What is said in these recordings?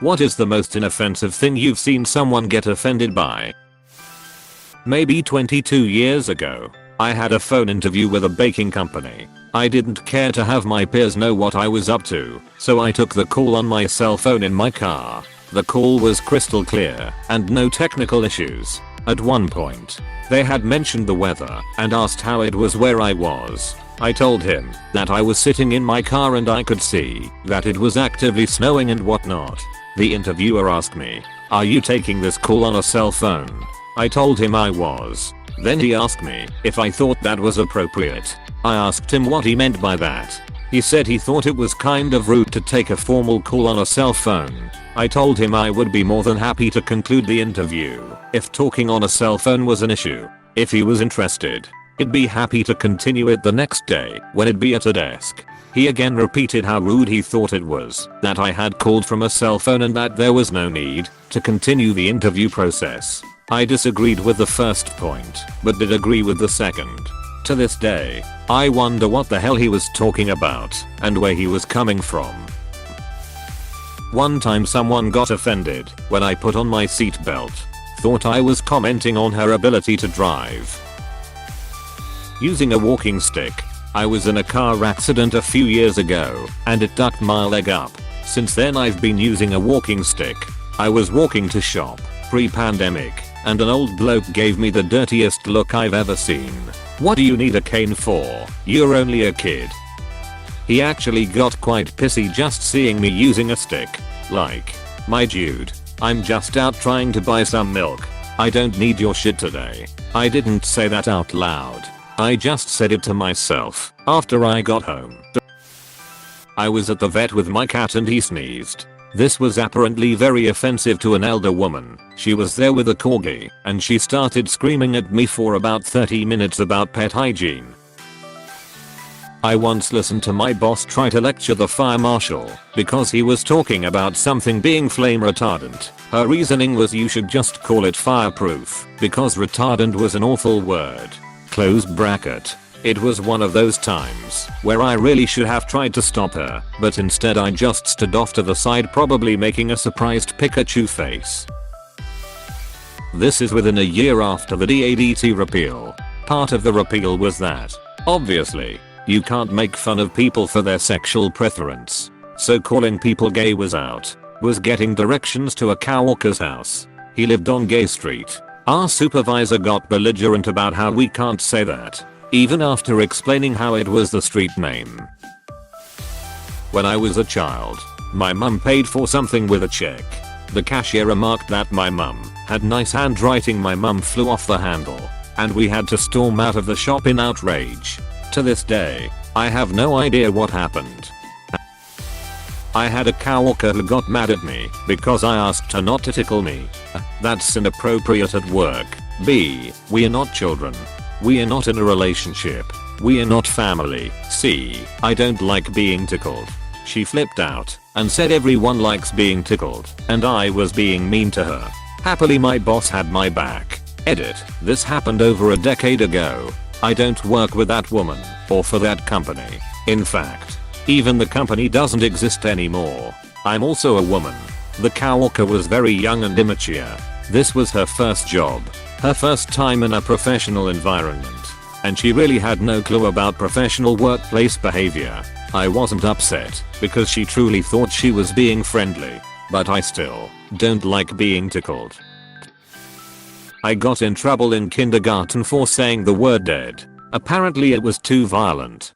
What is the most inoffensive thing you've seen someone get offended by? Maybe 22 years ago, I had a phone interview with a baking company. I didn't care to have my peers know what I was up to, so I took the call on my cell phone in my car. The call was crystal clear and no technical issues. At one point, they had mentioned the weather and asked how it was where I was. I told him that I was sitting in my car and I could see that it was actively snowing and whatnot. The interviewer asked me, "Are you taking this call on a cell phone?" I told him I was. Then he asked me if I thought that was appropriate. I asked him what he meant by that. He said he thought it was kind of rude to take a formal call on a cell phone. I told him I would be more than happy to conclude the interview if talking on a cell phone was an issue. If he was interested, he'd be happy to continue it the next day when he'd be at a desk. He again repeated how rude he thought it was that I had called from a cell phone and that there was no need to continue the interview process. I disagreed with the first point, but did agree with the second. To this day, I wonder what the hell he was talking about and where he was coming from. One time someone got offended when I put on my seatbelt. Thought I was commenting on her ability to drive. Using a walking stick. I was in a car accident a few years ago and it ducked my leg up. Since then I've been using a walking stick. I was walking to shop, pre-pandemic, and an old bloke gave me the dirtiest look I've ever seen. "What do you need a cane for? You're only a kid." He actually got quite pissy just seeing me using a stick. Like, "My dude, I'm just out trying to buy some milk. I don't need your shit today." I didn't say that out loud. I just said it to myself after I got home. I was at the vet with my cat and he sneezed. This was apparently very offensive to an elder woman. She was there with a corgi and she started screaming at me for about 30 minutes about pet hygiene. I once listened to my boss try to lecture the fire marshal because he was talking about something being flame retardant. Her reasoning was you should just call it fireproof because retardant was an awful word. Close bracket. It was one of those times where I really should have tried to stop her, but instead I just stood off to the side, probably making a surprised Pikachu face. This is within a year after the DADT repeal. Part of the repeal was that, obviously, you can't make fun of people for their sexual preference. So calling people gay was out. Was getting directions to a coworker's house. He lived on Gay Street. Our supervisor got belligerent about how we can't say that, even after explaining how it was the street name. When I was a child, my mum paid for something with a check. The cashier remarked that my mum had nice handwriting. My mum flew off the handle, and we had to storm out of the shop in outrage. To this day, I have no idea what happened. I had a coworker who got mad at me because I asked her not to tickle me. That's inappropriate at work. B. We are not children. We are not in a relationship. We are not family. C. I don't like being tickled. She flipped out and said everyone likes being tickled and I was being mean to her. Happily my boss had my back. Edit. This happened over a decade ago. I don't work with that woman or for that company. In fact, even the company doesn't exist anymore. I'm also a woman. The coworker was very young and immature. This was her first job. Her first time in a professional environment. And she really had no clue about professional workplace behavior. I wasn't upset because she truly thought she was being friendly. But I still don't like being tickled. I got in trouble in kindergarten for saying the word dead. Apparently it was too violent.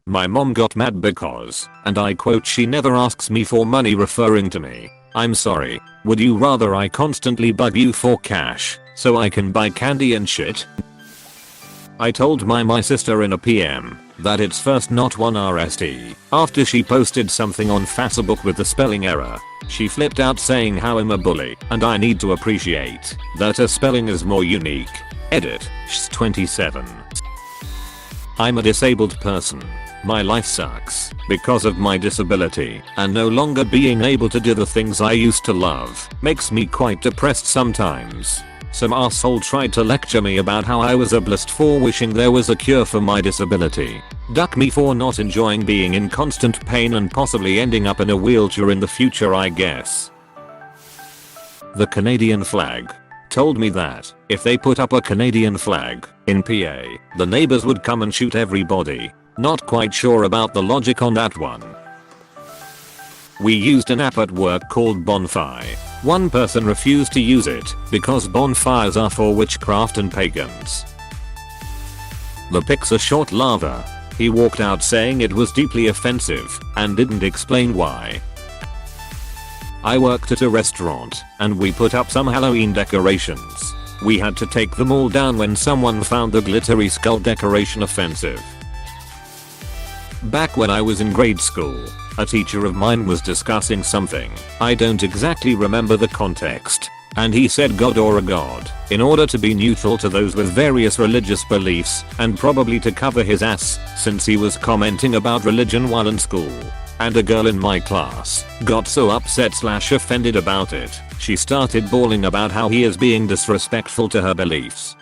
My mom got mad because, and I quote, "She never asks me for money," referring to me. "I'm sorry, would you rather I constantly bug you for cash so I can buy candy and shit?" I told my sister in a PM that it's first not one RST after she posted something on Facebook with the spelling error. She flipped out saying how I'm a bully and I need to appreciate that her spelling is more unique. Edit. She's 27. I'm a disabled person. My life sucks because of my disability, and no longer being able to do the things I used to love makes me quite depressed sometimes. Some asshole tried to lecture me about how I was ableist for wishing there was a cure for my disability. Duck me for not enjoying being in constant pain and possibly ending up in a wheelchair in the future, I guess. The Canadian flag told me that if they put up a Canadian flag in PA, the neighbors would come and shoot everybody. Not quite sure about the logic on that one. We used an app at work called Bonfire. One person refused to use it because bonfires are for witchcraft and pagans. The pics are short lava. He walked out saying it was deeply offensive and didn't explain why. I worked at a restaurant and we put up some Halloween decorations. We had to take them all down when someone found the glittery skull decoration offensive. Back when I was in grade school, a teacher of mine was discussing something. I don't exactly remember the context. And he said God or a god in order to be neutral to those with various religious beliefs and probably to cover his ass since he was commenting about religion while in school. And a girl in my class got so upset / offended about it, she started bawling about how he is being disrespectful to her beliefs.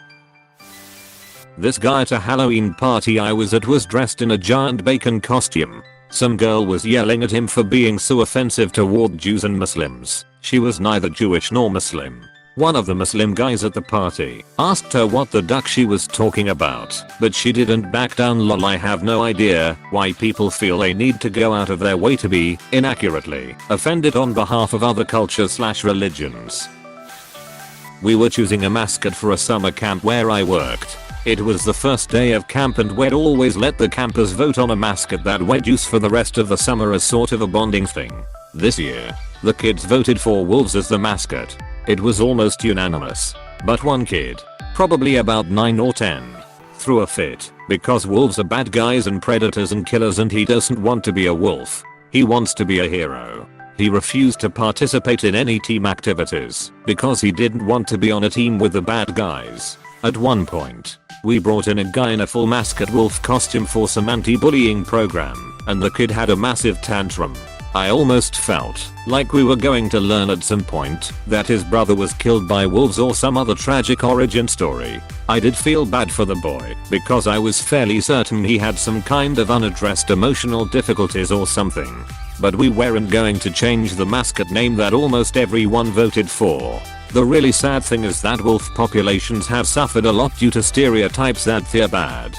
This guy at a Halloween party I was at was dressed in a giant bacon costume. Some girl was yelling at him for being so offensive toward Jews and Muslims. She was neither Jewish nor Muslim. One of the Muslim guys at the party asked her what the duck she was talking about, but she didn't back down. Lol, I have no idea why people feel they need to go out of their way to be, inaccurately, offended on behalf of other cultures / religions. We were choosing a mascot for a summer camp where I worked. It was the first day of camp and we'd always let the campers vote on a mascot that we'd use for the rest of the summer as sort of a bonding thing. This year, the kids voted for wolves as the mascot. It was almost unanimous. But one kid, probably about 9 or 10, threw a fit because wolves are bad guys and predators and killers and he doesn't want to be a wolf. He wants to be a hero. He refused to participate in any team activities because he didn't want to be on a team with the bad guys. At one point, we brought in a guy in a full mascot wolf costume for some anti-bullying program, and the kid had a massive tantrum. I almost felt like we were going to learn at some point that his brother was killed by wolves or some other tragic origin story. I did feel bad for the boy because I was fairly certain he had some kind of unaddressed emotional difficulties or something. But we weren't going to change the mascot name that almost everyone voted for. The really sad thing is that wolf populations have suffered a lot due to stereotypes that they're bad.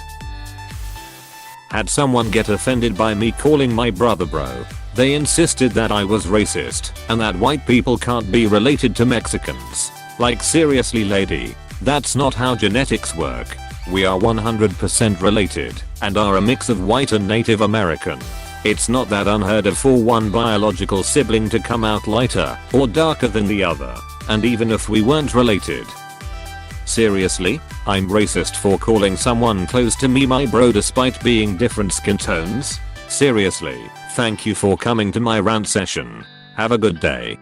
Had someone get offended by me calling my brother bro, they insisted that I was racist and that white people can't be related to Mexicans. Like seriously lady, that's not how genetics work. We are 100% related and are a mix of white and Native American. It's not that unheard of for one biological sibling to come out lighter or darker than the other. And even if we weren't related. Seriously? I'm racist for calling someone close to me my bro despite being different skin tones? Seriously, thank you for coming to my rant session. Have a good day.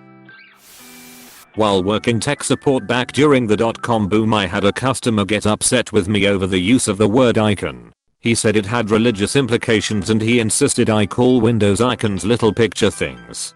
While working tech support back during the .com boom, I had a customer get upset with me over the use of the word icon. He said it had religious implications and he insisted I call Windows icons little picture things.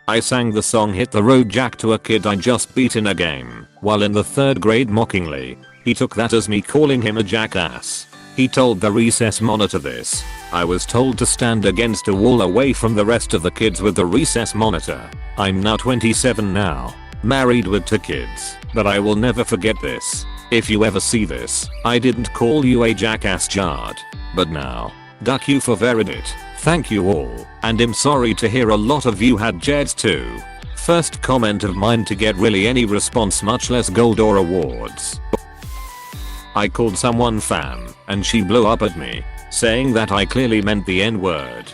I sang the song Hit the Road Jack to a kid I just beat in a game while in the 3rd grade mockingly. He took that as me calling him a jackass. He told the recess monitor this. I was told to stand against a wall away from the rest of the kids with the recess monitor. I'm now 27 now, married with 2 kids, but I will never forget this. If you ever see this, I didn't call you a jackass Jard. But now, duck you for Reddit. Thank you all, and I'm sorry to hear a lot of you had Jads too. First comment of mine to get really any response, much less gold or awards. I called someone fam, and she blew up at me, saying that I clearly meant the N-word.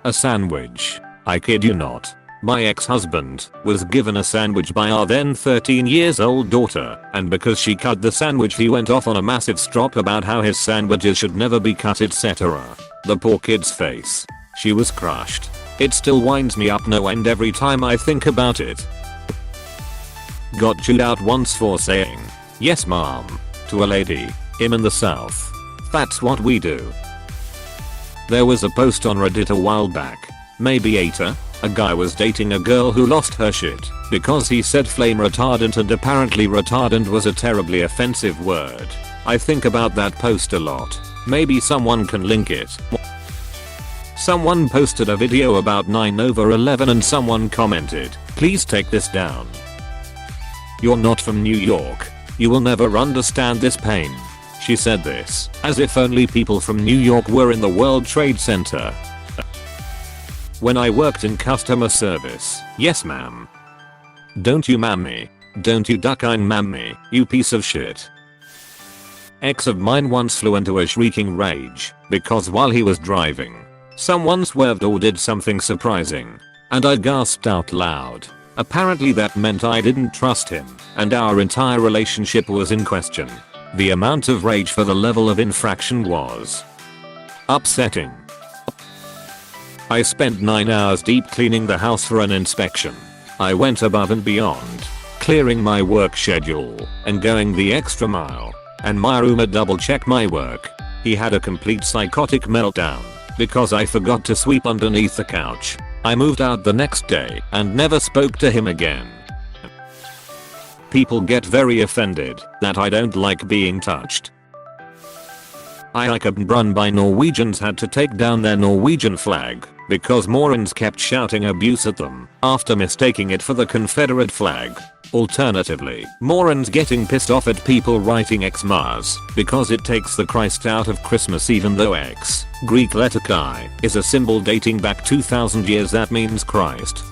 A sandwich. I kid you not. My ex-husband was given a sandwich by our then 13 years old daughter, and because she cut the sandwich he went off on a massive strop about how his sandwiches should never be cut, etc. The poor kid's face. She was crushed. It still winds me up no end every time I think about it. Got chewed out once for saying, "Yes mom," to a lady, in the south. That's what we do. There was a post on Reddit a while back, maybe 8 A guy was dating a girl who lost her shit because he said flame retardant, and apparently retardant was a terribly offensive word. I think about that post a lot. Maybe someone can link it. Someone posted a video about 9/11 and someone commented, "Please take this down. You're not from New York. You will never understand this pain." She said this as if only people from New York were in the World Trade Center. When I worked in customer service. Yes ma'am. Don't you ma'am me. Don't you duck and ma'am me, you piece of shit. Ex of mine once flew into a shrieking rage because while he was driving, someone swerved or did something surprising, and I gasped out loud. Apparently that meant I didn't trust him, and our entire relationship was in question. The amount of rage for the level of infraction was upsetting. I spent 9 hours deep cleaning the house for an inspection. I went above and beyond, clearing my work schedule and going the extra mile. And my roommate double checked my work. He had a complete psychotic meltdown because I forgot to sweep underneath the couch. I moved out the next day and never spoke to him again. People get very offended that I don't like being touched. Brunn by Norwegians had to take down their Norwegian flag because Morons kept shouting abuse at them after mistaking it for the Confederate flag. Alternatively, Morons getting pissed off at people writing Xmas because it takes the Christ out of Christmas, even though X, Greek letter chi, is a symbol dating back 2000 years that means Christ.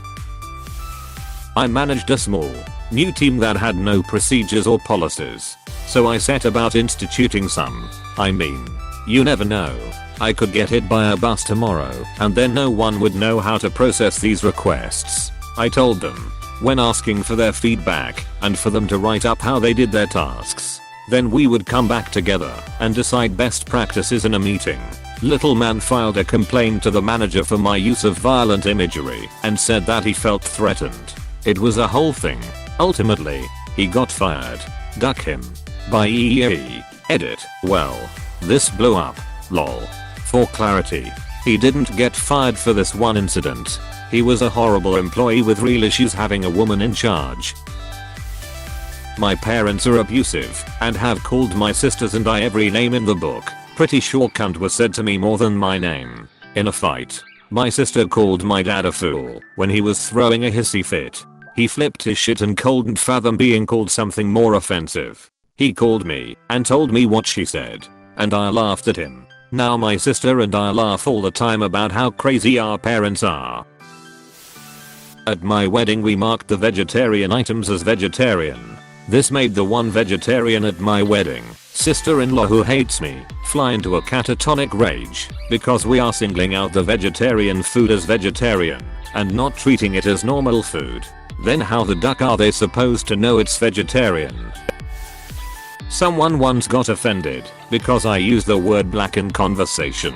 I managed a small, new team that had no procedures or policies. So I set about instituting some. I mean, you never know. I could get hit by a bus tomorrow and then no one would know how to process these requests. I told them, when asking for their feedback, and for them to write up how they did their tasks. Then we would come back together and decide best practices in a meeting. Little man filed a complaint to the manager for my use of violent imagery and said that he felt threatened. It was a whole thing. Ultimately, he got fired. Duck him. By EE. Edit. Well, this blew up. Lol. For clarity, he didn't get fired for this one incident. He was a horrible employee with real issues having a woman in charge. My parents are abusive and have called my sisters and I every name in the book. Pretty sure cunt was said to me more than my name. In a fight, my sister called my dad a fool when he was throwing a hissy fit. He flipped his shit and couldn't fathom being called something more offensive. He called me and told me what she said, and I laughed at him. Now my sister and I laugh all the time about how crazy our parents are. At my wedding we marked the vegetarian items as vegetarian. This made the one vegetarian at my wedding, sister-in-law who hates me, fly into a catatonic rage because we are singling out the vegetarian food as vegetarian and not treating it as normal food. Then how the duck are they supposed to know it's vegetarian? Someone once got offended because I used the word black in conversation.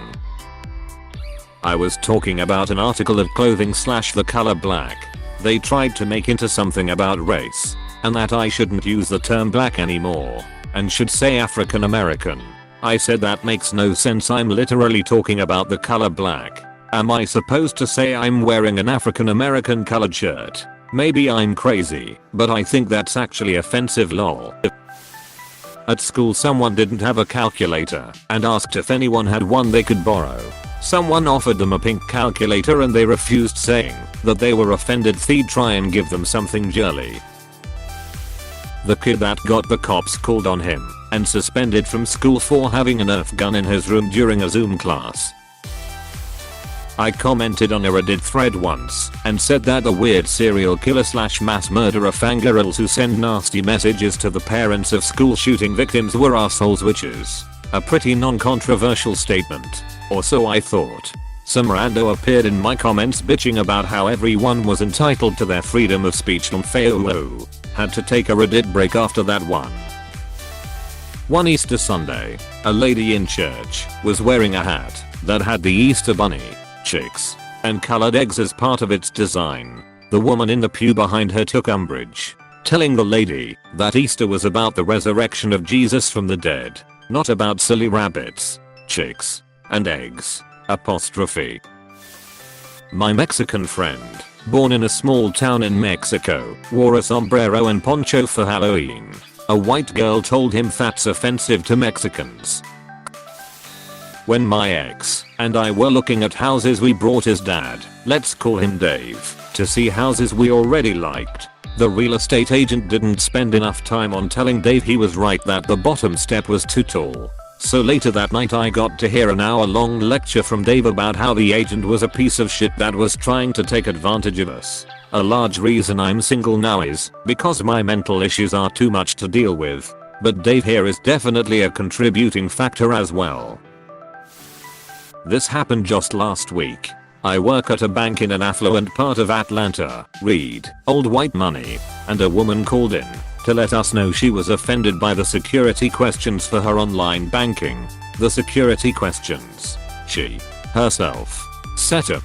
I was talking about an article of clothing / the color black. They tried to make into something about race, and that I shouldn't use the term black anymore, and should say African American. I said that makes no sense, I'm literally talking about the color black. Am I supposed to say I'm wearing an African American colored shirt? Maybe I'm crazy, but I think that's actually offensive, lol. At school someone didn't have a calculator and asked if anyone had one they could borrow. Someone offered them a pink calculator and they refused, saying that they were offended they'd try and give them something girly. The kid that got the cops called on him and suspended from school for having a Nerf gun in his room during a Zoom class. I commented on a Reddit thread once and said that the weird serial killer / mass murderer fangirls who send nasty messages to the parents of school shooting victims were assholes, which is a pretty non-controversial statement. Or so I thought. Some rando appeared in my comments bitching about how everyone was entitled to their freedom of speech and FAO. Had to take a Reddit break after that one. One Easter Sunday, a lady in church was wearing a hat that had the Easter bunny, chicks, and colored eggs as part of its design. The woman in the pew behind her took umbrage, telling the lady that Easter was about the resurrection of Jesus from the dead, not about silly rabbits, chicks, and eggs. Apostrophe. My Mexican friend Born in a small town in Mexico, wore a sombrero and poncho for Halloween. A white girl told him that's offensive to Mexicans. When my ex and I were looking at houses, we brought his dad, let's call him Dave, to see houses we already liked. The real estate agent didn't spend enough time on telling Dave he was right that the bottom step was too tall. So later that night I got to hear an hour-long lecture from Dave about how the agent was a piece of shit that was trying to take advantage of us. A large reason I'm single now is because my mental issues are too much to deal with. But Dave here is definitely a contributing factor as well. This happened just last week. I work at a bank in an affluent part of Atlanta, read old white money, and a woman called in to let us know she was offended by the security questions for her online banking. The security questions she herself set up.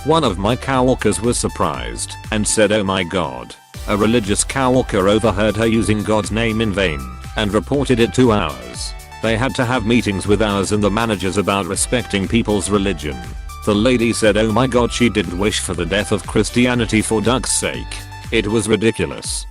One of my coworkers was surprised and said, "Oh my god." A religious coworker overheard her using God's name in vain and reported it to ours. They had to have meetings with ours and the managers about respecting people's religion. The lady said, "Oh my god, she didn't wish for the death of Christianity for duck's sake." It was ridiculous.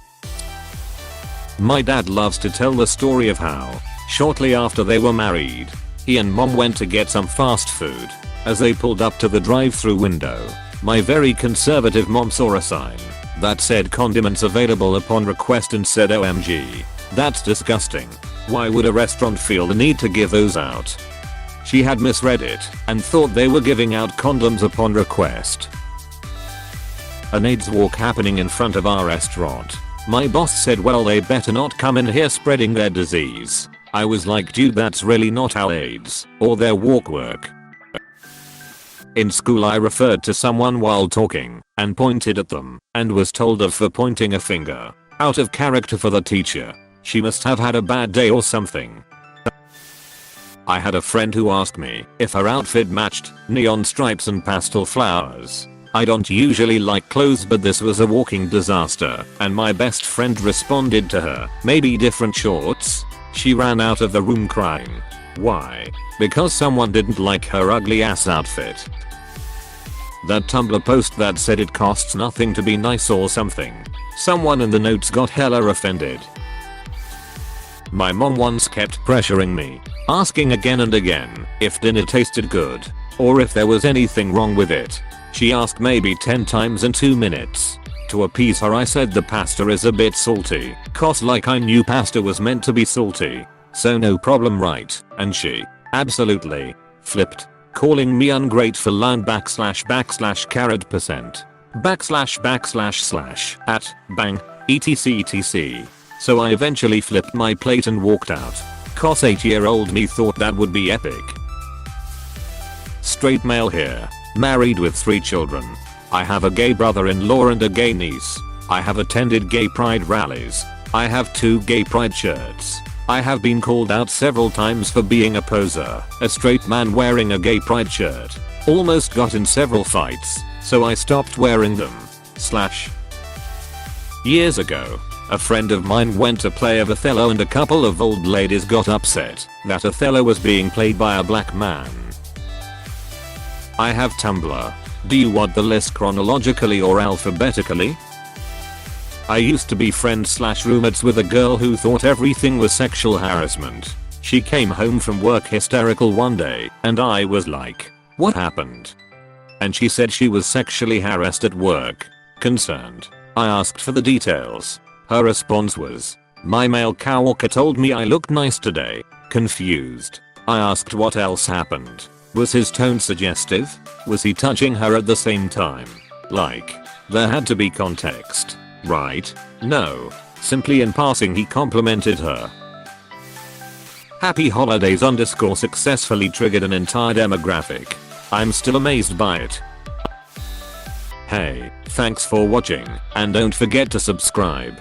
My dad loves to tell the story of how, shortly after they were married, he and mom went to get some fast food. As they pulled up to the drive-thru window, my very conservative mom saw a sign that said condiments available upon request and said, "OMG, that's disgusting. Why would a restaurant feel the need to give those out?" She had misread it and thought they were giving out condoms upon request. An AIDS walk happening in front of our restaurant. My boss said, "Well, they better not come in here spreading their disease." I was like, dude, that's really not how AIDS or their walk work. In school I referred to someone while talking and pointed at them and was told off for pointing a finger. Out of character for the teacher. She must have had a bad day or something. I had a friend who asked me if her outfit matched neon stripes and pastel flowers. I don't usually like clothes, but this was a walking disaster, and my best friend responded to her, "Maybe different shorts?" She ran out of the room crying. Why? Because someone didn't like her ugly ass outfit. That Tumblr post that said it costs nothing to be nice or something. Someone in the notes got hella offended. My mom once kept pressuring me, asking again and again if dinner tasted good or if there was anything wrong with it. She asked maybe 10 times in 2 minutes. To appease her I said the pasta is a bit salty, 'cause like I knew pasta was meant to be salty. So no problem, right? And she absolutely flipped, calling me ungrateful and / carrot percent / at bang etc. So I eventually flipped my plate and walked out. 'Cause 8-year-old me thought that would be epic. Straight male here. Married with 3 children. I have a gay brother-in-law and a gay niece. I have attended gay pride rallies. I have 2 gay pride shirts. I have been called out several times for being a poser. A straight man wearing a gay pride shirt. Almost got in several fights, so I stopped wearing them. Years ago, a friend of mine went to play of Othello and a couple of old ladies got upset that Othello was being played by a black man. I have Tumblr. Do you want the list chronologically or alphabetically? I used to be friends / roommates with a girl who thought everything was sexual harassment. She came home from work hysterical one day and I was like, "What happened?" And she said she was sexually harassed at work. Concerned, I asked for the details. Her response was, "My male coworker told me I looked nice today." Confused, I asked what else happened. Was his tone suggestive? Was he touching her at the same time? Like, there had to be context, right? No. Simply in passing he complimented her. Happy holidays _ successfully triggered an entire demographic. I'm still amazed by it. Hey, thanks for watching, and don't forget to subscribe.